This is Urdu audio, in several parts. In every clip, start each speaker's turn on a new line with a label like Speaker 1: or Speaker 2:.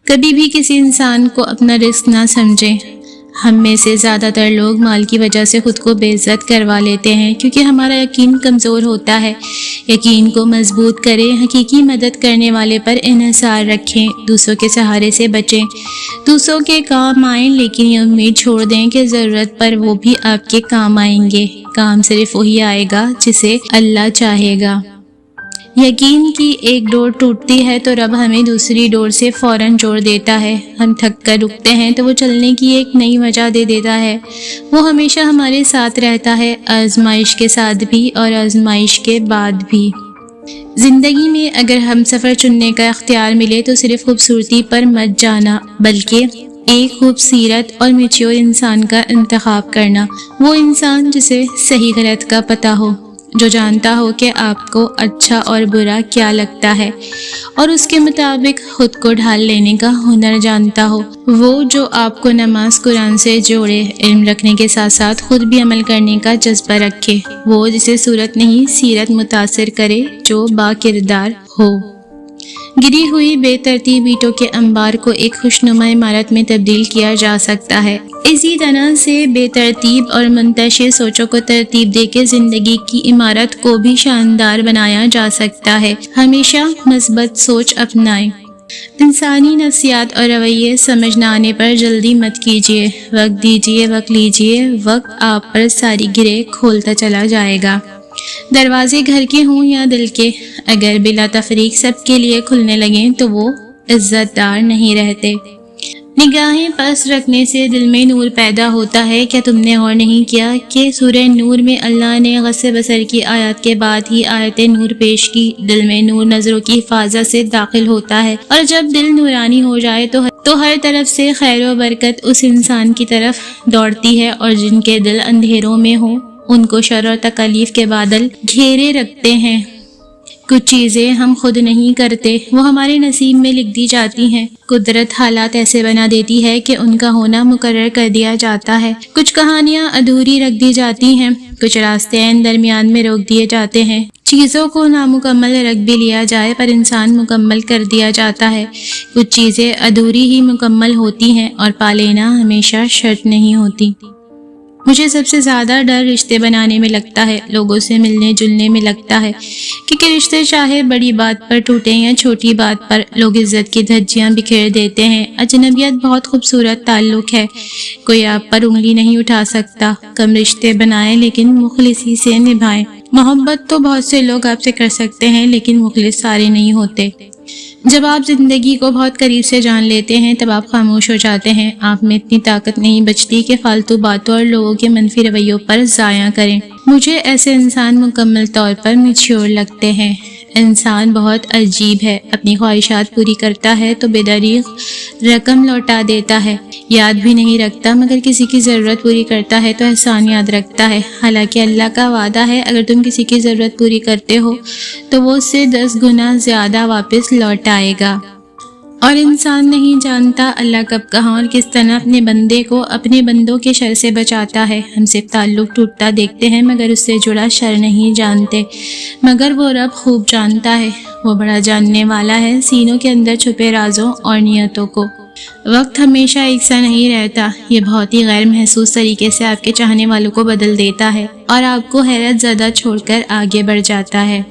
Speaker 1: کبھی بھی کسی انسان کو اپنا رزق نہ سمجھیں۔ ہم میں سے زیادہ تر لوگ مال کی وجہ سے خود کو بے عزت کروا لیتے ہیں کیونکہ ہمارا یقین کمزور ہوتا ہے۔ یقین کو مضبوط کریں، حقیقی مدد کرنے والے پر انحصار رکھیں، دوسروں کے سہارے سے بچیں، دوسروں کے کام آئیں لیکن یہ امید چھوڑ دیں کہ ضرورت پر وہ بھی آپ کے کام آئیں گے۔ کام صرف وہی آئے گا جسے اللہ چاہے گا۔ یقین کی ایک ڈور ٹوٹتی ہے تو رب ہمیں دوسری ڈور سے فوراً جوڑ دیتا ہے۔ ہم تھک کر رکتے ہیں تو وہ چلنے کی ایک نئی وجہ دے دیتا ہے۔ وہ ہمیشہ ہمارے ساتھ رہتا ہے، آزمائش کے ساتھ بھی اور آزمائش کے بعد بھی۔ زندگی میں اگر ہم سفر چننے کا اختیار ملے تو صرف خوبصورتی پر مت جانا بلکہ ایک خوبصورت اور میچور انسان کا انتخاب کرنا۔ وہ انسان جسے صحیح غلط کا پتہ ہو، جو جانتا ہو کہ آپ کو اچھا اور برا کیا لگتا ہے اور اس کے مطابق خود کو ڈھال لینے کا ہنر جانتا ہو۔ وہ جو آپ کو نماز قرآن سے جوڑے، علم رکھنے کے ساتھ ساتھ خود بھی عمل کرنے کا جذبہ رکھے۔ وہ جسے صورت نہیں سیرت متاثر کرے، جو با کردار ہو۔ گری ہوئی بے ترتیب اینٹوں کے انبار کو ایک خوشنما عمارت میں تبدیل کیا جا سکتا ہے۔ اسی طرح سے بے ترتیب اور منتشر سوچوں کو ترتیب دے کے زندگی کی عمارت کو بھی شاندار بنایا جا سکتا ہے۔ ہمیشہ مثبت سوچ اپنائیں۔ انسانی نفسیات اور رویے سمجھ نہ آنے پر جلدی مت کیجیے، وقت دیجیے، وقت لیجیے، وقت آپ پر ساری گرہ کھولتا چلا جائے گا۔ دروازے گھر کے ہوں یا دل کے، اگر بلا تفریق سب کے لیے کھلنے لگیں تو وہ عزت دار نہیں رہتے۔ نگاہیں پس رکھنے سے دل میں نور پیدا ہوتا ہے۔ کیا تم نے غور نہیں کیا کہ سورہ نور میں اللہ نے غص بصر کی آیات کے بعد ہی آیت نور پیش کی؟ دل میں نور نظروں کی حفاظت سے داخل ہوتا ہے، اور جب دل نورانی ہو جائے تو ہر طرف سے خیر و برکت اس انسان کی طرف دوڑتی ہے، اور جن کے دل اندھیروں میں ہوں ان کو شر اور تکالیف کے بادل گھیرے رکھتے ہیں۔ کچھ چیزیں ہم خود نہیں کرتے، وہ ہمارے نصیب میں لکھ دی جاتی ہیں۔ قدرت حالات ایسے بنا دیتی ہے کہ ان کا ہونا مقرر کر دیا جاتا ہے۔ کچھ کہانیاں ادھوری رکھ دی جاتی ہیں، کچھ راستے عین درمیان میں روک دیے جاتے ہیں۔ چیزوں کو نامکمل رکھ بھی لیا جائے پر انسان مکمل کر دیا جاتا ہے۔ کچھ چیزیں ادھوری ہی مکمل ہوتی ہیں، اور پا لینا ہمیشہ شرط نہیں ہوتی۔ مجھے سب سے زیادہ ڈر رشتے بنانے میں لگتا ہے، لوگوں سے ملنے جلنے میں لگتا ہے، کیونکہ رشتے چاہے بڑی بات پر ٹوٹیں یا چھوٹی بات پر، لوگ عزت کی دھجیاں بکھیر دیتے ہیں۔ اجنبیت بہت خوبصورت تعلق ہے، کوئی آپ پر انگلی نہیں اٹھا سکتا۔ کم رشتے بنائیں لیکن مخلصی سے نبھائیں۔ محبت تو بہت سے لوگ آپ سے کر سکتے ہیں لیکن مخلص سارے نہیں ہوتے۔ جب آپ زندگی کو بہت قریب سے جان لیتے ہیں تب آپ خاموش ہو جاتے ہیں۔ آپ میں اتنی طاقت نہیں بچتی کہ فالتو باتوں اور لوگوں کے منفی رویوں پر ضائع کریں۔ مجھے ایسے انسان مکمل طور پر میچور لگتے ہیں۔ انسان بہت عجیب ہے، اپنی خواہشات پوری کرتا ہے تو بے دریغ رقم لوٹا دیتا ہے، یاد بھی نہیں رکھتا، مگر کسی کی ضرورت پوری کرتا ہے تو احسان یاد رکھتا ہے۔ حالانکہ اللہ کا وعدہ ہے اگر تم کسی کی ضرورت پوری کرتے ہو تو وہ اس سے 10 گنا زیادہ واپس لوٹ آئے گا۔ اور انسان نہیں جانتا اللہ کب کہاں اور کس طرح اپنے بندے کو اپنے بندوں کے شر سے بچاتا ہے۔ ہم صرف تعلق ٹوٹتا دیکھتے ہیں مگر اس سے جڑا شر نہیں جانتے، مگر وہ رب خوب جانتا ہے، وہ بڑا جاننے والا ہے سینوں کے اندر چھپے رازوں اور نیتوں کو۔ وقت ہمیشہ ایک سا نہیں رہتا، یہ بہت ہی غیر محسوس طریقے سے آپ کے چاہنے والوں کو بدل دیتا ہے اور آپ کو حیرت زدہ چھوڑ کر آگے بڑھ جاتا ہے۔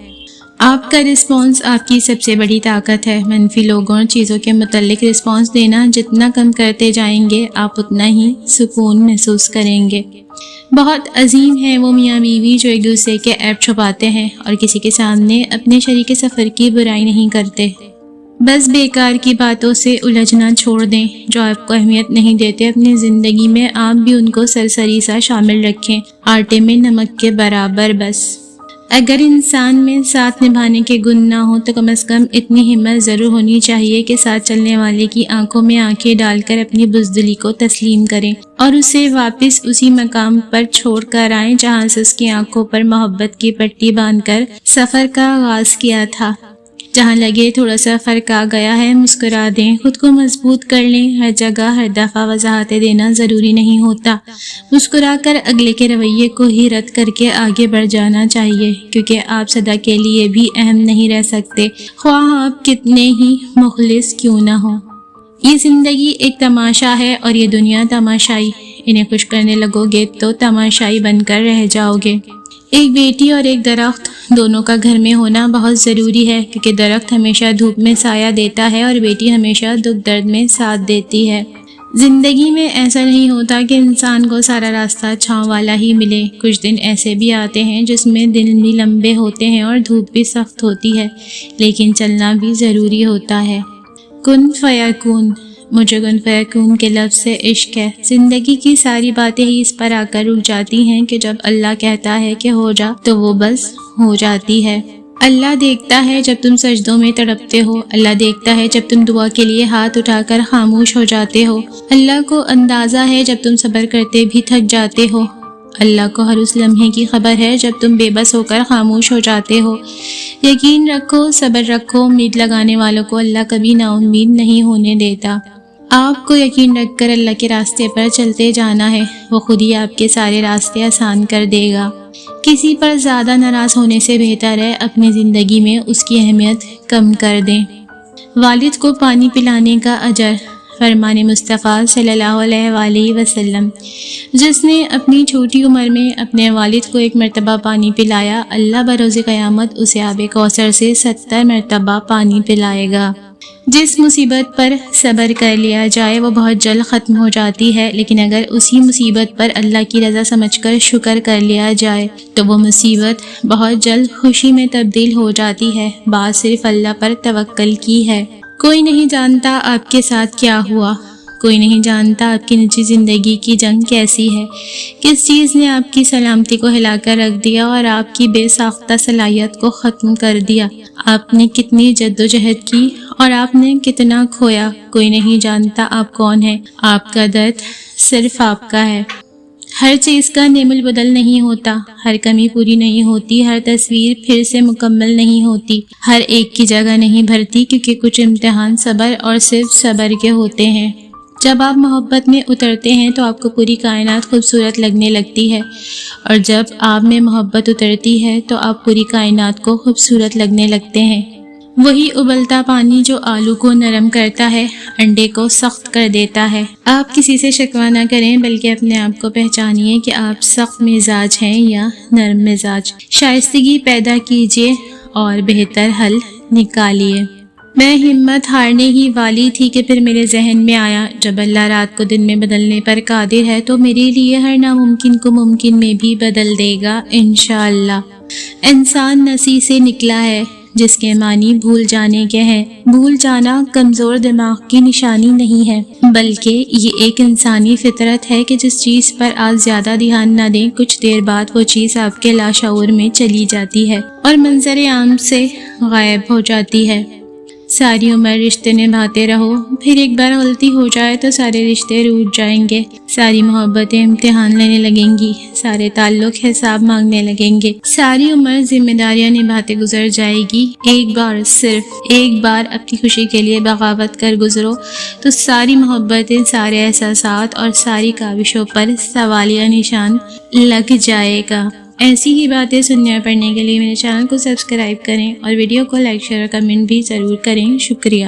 Speaker 1: آپ کا رسپانس آپ کی سب سے بڑی طاقت ہے۔ منفی لوگوں اور چیزوں کے متعلق رسپانس دینا جتنا کم کرتے جائیں گے آپ اتنا ہی سکون محسوس کریں گے۔ بہت عظیم ہیں وہ میاں بیوی جو ایک دوسرے کے عیب چھپاتے ہیں اور کسی کے سامنے اپنے شریک سفر کی برائی نہیں کرتے۔ بس بیکار کی باتوں سے الجھنا چھوڑ دیں، جو آپ کو اہمیت نہیں دیتے اپنی زندگی میں آپ بھی ان کو سرسری سا شامل رکھیں، آٹے میں نمک کے برابر بس۔ اگر انسان میں ساتھ نبھانے کے گن نہ ہو تو کم از کم اتنی ہمت ضرور ہونی چاہیے کہ ساتھ چلنے والے کی آنکھوں میں آنکھیں ڈال کر اپنی بزدلی کو تسلیم کریں اور اسے واپس اسی مقام پر چھوڑ کر آئیں جہاں سے اس کی آنکھوں پر محبت کی پٹی باندھ کر سفر کا آغاز کیا تھا۔ جہاں لگے تھوڑا سا فرق آ گیا ہے مسکرا دیں، خود کو مضبوط کر لیں۔ ہر جگہ ہر دفعہ وضاحتیں دینا ضروری نہیں ہوتا، مسکرا کر اگلے کے رویے کو ہی رد کر کے آگے بڑھ جانا چاہیے، کیونکہ آپ سدا کے لیے بھی اہم نہیں رہ سکتے، خواہ آپ کتنے ہی مخلص کیوں نہ ہوں۔ یہ زندگی ایک تماشا ہے اور یہ دنیا تماشائی، انہیں خوش کرنے لگو گے تو تماشائی بن کر رہ جاؤ گے۔ ایک بیٹی اور ایک درخت دونوں کا گھر میں ہونا بہت ضروری ہے، کیونکہ درخت ہمیشہ دھوپ میں سایہ دیتا ہے اور بیٹی ہمیشہ دکھ درد میں ساتھ دیتی ہے۔ زندگی میں ایسا نہیں ہوتا کہ انسان کو سارا راستہ چھاؤں والا ہی ملے، کچھ دن ایسے بھی آتے ہیں جس میں دن بھی لمبے ہوتے ہیں اور دھوپ بھی سخت ہوتی ہے، لیکن چلنا بھی ضروری ہوتا ہے۔ کن فیکون، مجھے کن فیکون کے لفظ سے عشق ہے۔ زندگی کی ساری باتیں ہی اس پر آ کر رک جاتی ہیں کہ جب اللہ کہتا ہے کہ ہو جا تو وہ بس ہو جاتی ہے۔ اللہ دیکھتا ہے جب تم سجدوں میں تڑپتے ہو، اللہ دیکھتا ہے جب تم دعا کے لیے ہاتھ اٹھا کر خاموش ہو جاتے ہو، اللہ کو اندازہ ہے جب تم صبر کرتے بھی تھک جاتے ہو، اللہ کو ہر اس لمحے کی خبر ہے جب تم بے بس ہو کر خاموش ہو جاتے ہو۔ یقین رکھو، صبر رکھو، امید لگانے والوں کو اللہ کبھی نا امید نہیں ہونے دیتا۔ آپ کو یقین رکھ کر اللہ کے راستے پر چلتے جانا ہے، وہ خود ہی آپ کے سارے راستے آسان کر دے گا۔ کسی پر زیادہ ناراض ہونے سے بہتر ہے اپنی زندگی میں اس کی اہمیت کم کر دیں۔ والد کو پانی پلانے کا اجر، فرمان مصطفیٰ صلی اللہ علیہ وآلہ وسلم، جس نے اپنی چھوٹی عمر میں اپنے والد کو ایک مرتبہ پانی پلایا، اللہ بروز قیامت اسے آب کوثر سے 70 مرتبہ پانی پلائے گا۔ جس مصیبت پر صبر کر لیا جائے وہ بہت جلد ختم ہو جاتی ہے، لیکن اگر اسی مصیبت پر اللہ کی رضا سمجھ کر شکر کر لیا جائے تو وہ مصیبت بہت جلد خوشی میں تبدیل ہو جاتی ہے۔ بات صرف اللہ پر توکل کی ہے۔ کوئی نہیں جانتا آپ کے ساتھ کیا ہوا، کوئی نہیں جانتا آپ کی نجی زندگی کی جنگ کیسی ہے، کس چیز نے آپ کی سلامتی کو ہلا کر رکھ دیا اور آپ کی بے ساختہ صلاحیت کو ختم کر دیا۔ آپ نے کتنی جدوجہد کی اور آپ نے کتنا کھویا، کوئی نہیں جانتا آپ کون ہیں۔ آپ کا درد صرف آپ کا ہے۔ ہر چیز کا نعم البدل نہیں ہوتا، ہر کمی پوری نہیں ہوتی، ہر تصویر پھر سے مکمل نہیں ہوتی، ہر ایک کی جگہ نہیں بھرتی، کیونکہ کچھ امتحان صبر اور صرف صبر کے ہوتے ہیں۔ جب آپ محبت میں اترتے ہیں تو آپ کو پوری کائنات خوبصورت لگنے لگتی ہے، اور جب آپ میں محبت اترتی ہے تو آپ پوری کائنات کو خوبصورت لگنے لگتے ہیں۔ وہی ابلتا پانی جو آلو کو نرم کرتا ہے، انڈے کو سخت کر دیتا ہے۔ آپ کسی سے شکوہ نہ کریں، بلکہ اپنے آپ کو پہچانیے کہ آپ سخت مزاج ہیں یا نرم مزاج۔ شائستگی پیدا کیجیے اور بہتر حل نکالیے۔ میں ہمت ہارنے ہی والی تھی کہ پھر میرے ذہن میں آیا، جب اللہ رات کو دن میں بدلنے پر قادر ہے تو میرے لیے ہر ناممکن کو ممکن میں بھی بدل دے گا انشاءاللہ۔ انسان نسی سے نکلا ہے، جس کے معنی بھول جانے کے ہیں۔ بھول جانا کمزور دماغ کی نشانی نہیں ہے، بلکہ یہ ایک انسانی فطرت ہے کہ جس چیز پر آپ زیادہ دھیان نہ دیں، کچھ دیر بعد وہ چیز آپ کے لاشعور میں چلی جاتی ہے اور منظر عام سے غائب ہو جاتی ہے۔ ساری عمر رشتے نبھاتے رہو، پھر ایک بار غلطی ہو جائے تو سارے رشتے روٹ جائیں گے، ساری محبتیں امتحان لینے لگیں گی، سارے تعلق حساب مانگنے لگیں گے، ساری عمر ذمہ داریاں نبھاتے گزر جائے گی۔ ایک بار، صرف ایک بار اپنی خوشی کے لیے بغاوت کر گزرو تو ساری محبتیں، سارے احساسات اور ساری کاوشوں پر سوالیہ نشان لگ جائے گا۔ ایسی ہی باتیں سننے اور پڑھنے کے لیے میرے چینل کو سبسکرائب کریں اور ویڈیو کو لائک، شیئر اور کمنٹ بھی ضرور کریں۔ شکریہ۔